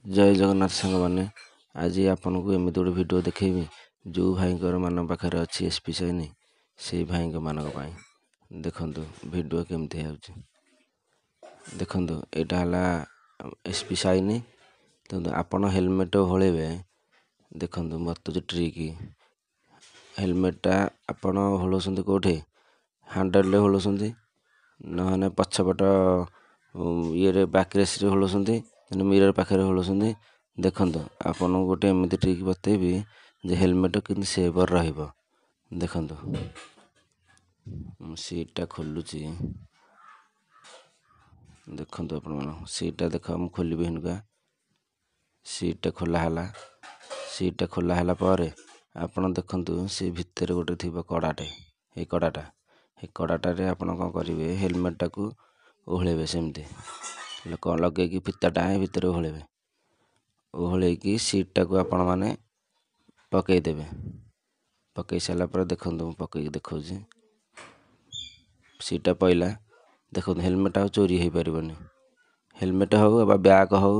जय जगन्नाथ सांग मैंने आज आपन को एमती गोटे भिड देखी जो भाई मान पाखे अच्छी एसपी साइन से भाई मान देखु भिड केमती देखु यहाँ एसपी साइन तो आपन हेलमेट होड़े देखु मत जो ट्रिक हेलमेटा आपन होलौंट कौटे हैंडल होलौंट ना पछपट ये बैक रेस होलौंट मिरर पाखे होलौंट देखु आपन गोटे एमती ट्रिक बतेबी जे हेलमेट कि सेवर देखु सीटा खोलुची देखु आप सीटा देख मुझे खोलि हनुका सीटा खोला है पर आपड़ देखु सी भितर गोटे थी कड़ाटे ये कड़ाटे आपड़ कौन करेंगे हेलमेटा को ओहलेबे सेमती लगे फिताटा भितर ओहलेबे ओहल सीटा को आपण मैंने पकईदेवे पकई सारापर देखु पकई देखा सीटा पहला देखो हेलमेट आ चोरी हो पारन हेलमेट हो बैग हो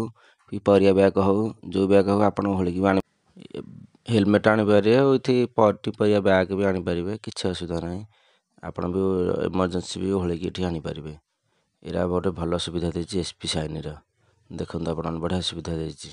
कि परिया बैग हो जो बैग हो आप हेलमेट आनीपारे विथ परिया बैग भी आनीपारे किसी असुविधा ना आप भी इमरजेंसी भी ओहल आनीपारे यहाँ गोटे भल सुविधा देती एसपी साइन देखो आप बढ़िया सुविधा देती।